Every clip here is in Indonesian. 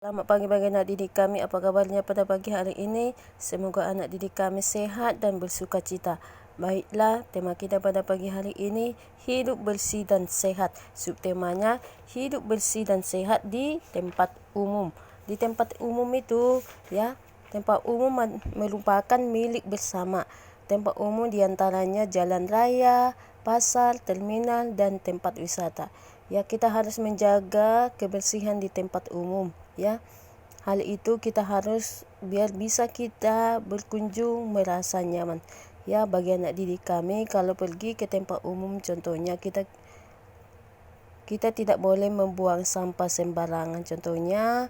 Selamat pagi bagi anak didik kami, apa kabarnya pada pagi hari ini? Semoga anak didik kami sehat dan bersukacita. Baiklah, tema kita pada pagi hari ini, hidup bersih dan sehat. Subtemanya, hidup bersih dan sehat di tempat umum. Di tempat umum itu, tempat umum merupakan milik bersama. Tempat umum diantaranya jalan raya, pasar, terminal, dan tempat wisata. Kita harus menjaga kebersihan di tempat umum. Hal itu kita harus biar bisa kita berkunjung merasa nyaman. Bagi anak didik kami, kalau pergi ke tempat umum, contohnya kita tidak boleh membuang sampah sembarangan. Contohnya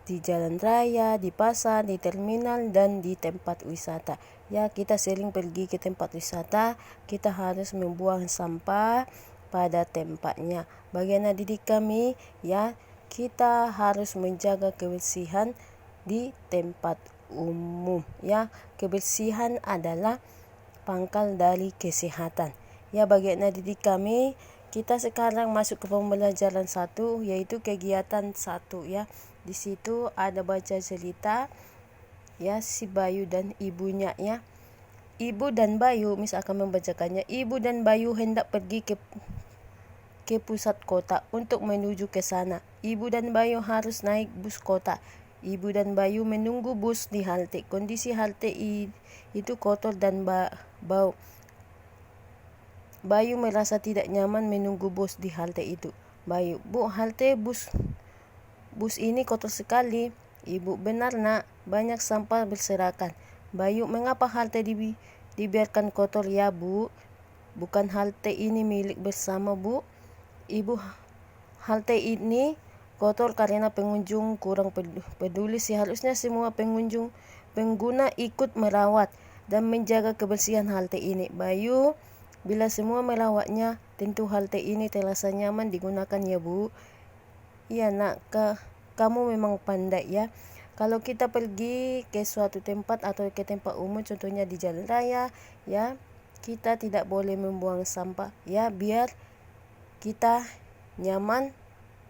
di jalan raya, di pasar, di terminal, dan di tempat wisata. Kita sering pergi ke tempat wisata, kita harus membuang sampah pada tempatnya. Bagi anak didik kami, kita harus menjaga kebersihan di tempat umum. Kebersihan adalah pangkal dari kesehatan. Bagi anak didik kami, kita sekarang masuk ke pembelajaran 1, yaitu kegiatan 1. Di situ ada baca cerita si Bayu dan ibunya. Ibu dan Bayu, Miss akan membacakannya. Ibu dan Bayu hendak pergi ke pusat kota untuk menuju ke sana. Ibu dan Bayu harus naik bus kota. Ibu dan Bayu menunggu bus di halte. Kondisi halte itu kotor dan bau. Bayu merasa tidak nyaman menunggu bus di halte itu. Bayu, "Bu, halte bus ini kotor sekali." Ibu, "Benar nak, banyak sampah berserakan." Bayu, "Mengapa halte dibiarkan kotor ya Bu? Bukan halte ini milik bersama Bu." Ibu, "Halte ini kotor karena pengunjung kurang peduli. Seharusnya semua pengguna ikut merawat dan menjaga kebersihan halte ini." Bayu, "Bila semua merawatnya, tentu halte ini terasa nyaman digunakan ya Bu." "Iya nak, kamu memang pandai ya. Kalau kita pergi ke suatu tempat atau ke tempat umum, contohnya di jalan raya, kita tidak boleh membuang sampah biar kita nyaman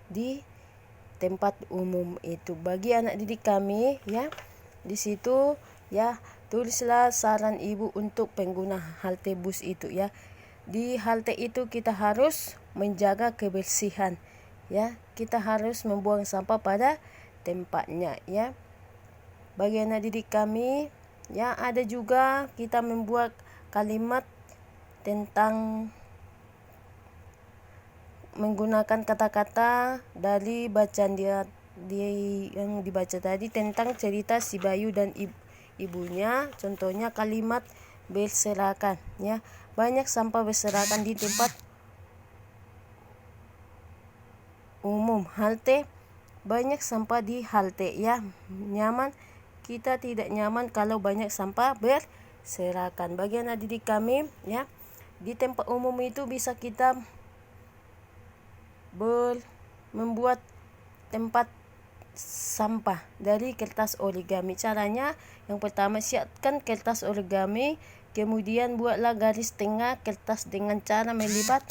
di tempat umum itu." Bagi anak didik kami, di situ tulislah saran ibu untuk pengguna halte bus itu. Di halte itu kita harus menjaga kebersihan. Kita harus membuang sampah pada tempatnya. Bagi anak didik kami, ada juga kita membuat kalimat tentang menggunakan kata-kata dari bacaan dia yang dibaca tadi tentang cerita si Bayu dan ibunya. Contohnya kalimat berserakan. Banyak sampah berserakan di tempat umum. Halte, banyak sampah di halte. Nyaman, kita tidak nyaman kalau banyak sampah berserakan. Bagi anak didik kami, di tempat umum itu bisa kita membuat tempat sampah dari kertas origami. Caranya, yang pertama, siapkan kertas origami, kemudian buatlah garis tengah kertas dengan cara melipat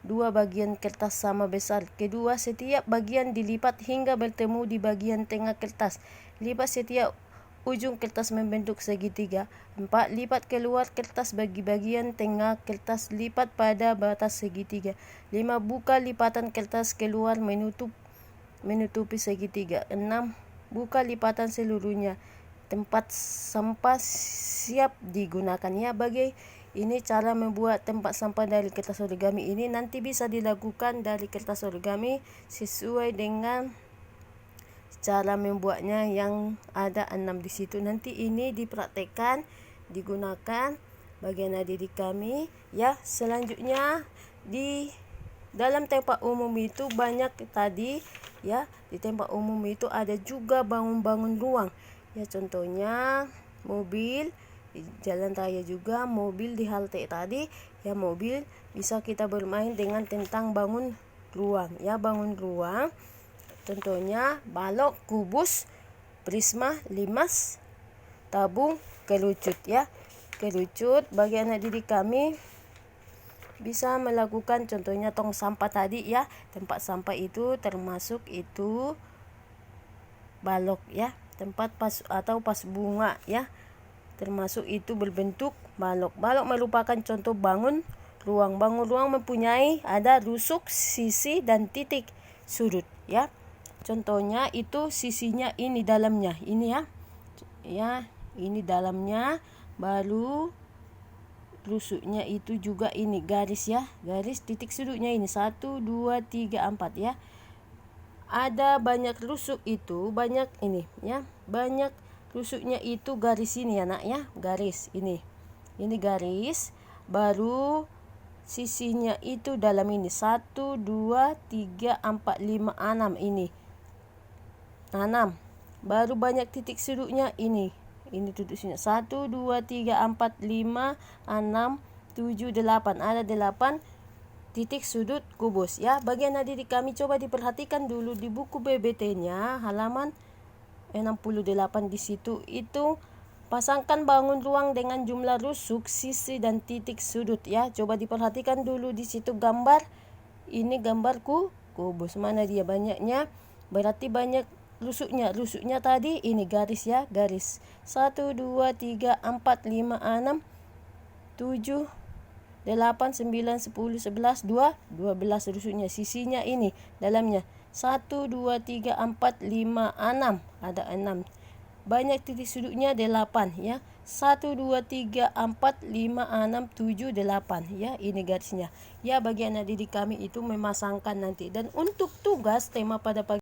dua bagian kertas sama besar. Kedua, setiap bagian dilipat hingga bertemu di bagian tengah kertas. Lipat setiap ujung kertas membentuk segitiga. 4. Lipat keluar kertas bagi bagian tengah kertas, lipat pada batas segitiga. 5. Buka lipatan kertas keluar menutupi segitiga. 6. Buka lipatan seluruhnya. Tempat sampah siap digunakan. Bagi ini cara membuat tempat sampah dari kertas origami ini nanti bisa dilakukan dari kertas origami sesuai dengan cara membuatnya yang ada 6 di situ. Nanti ini dipraktekkan, digunakan bagi anak didik kami. Selanjutnya di dalam tempat umum itu banyak tadi di tempat umum itu ada juga bangun-bangun ruang. Contohnya mobil di jalan raya, juga mobil di halte tadi. Mobil bisa kita bermain dengan tentang bangun ruang. Bangun ruang contohnya balok, kubus, prisma, limas, tabung, kerucut. Kerucut bagi anak didik kami bisa melakukan contohnya tong sampah tadi. Tempat sampah itu termasuk itu balok ya, tempat pas atau pas bunga ya, termasuk itu berbentuk balok. Balok merupakan contoh bangun ruang. Bangun ruang mempunyai ada rusuk, sisi, dan titik sudut ya. Contohnya itu sisinya ini dalamnya, ini ya, ini dalamnya, baru rusuknya itu juga ini garis ya, garis titik sudutnya ini 1, 2, 3, 4 ya. Ada banyak rusuk itu, banyak ini ya, banyak rusuknya itu garis ini ya nak ya, garis ini garis, baru sisinya itu dalam ini 1, 2, 3, 4, 5, 6 ini 6, baru banyak titik sudutnya ini titik sudutnya 1, 2, 3, 4, 5, 6, 7, 8, ada 8 titik sudut kubus ya. Bagian adik kami coba diperhatikan dulu di buku BBT-nya halaman 68 di situ itu pasangkan bangun ruang dengan jumlah rusuk, sisi, dan titik sudut ya. Coba diperhatikan dulu di situ gambar. Ini gambarku kubus. Mana dia banyaknya? Berarti banyak rusuknya. Rusuknya tadi ini garis ya, garis 1, 2, 3, 4, 5, 6, 7, 8, 9, 10, 11, 12 rusuknya. Sisinya ini dalamnya 1, 2, 3, 4, 5, 6, ada 6. Banyak titik sudutnya 8 ya. 1, 2, 3, 4, 5, 6, 7, 8 ya. Ini garisnya ya. Bagi anak didik kami itu memasangkan nanti. Dan untuk tugas tema pada pagi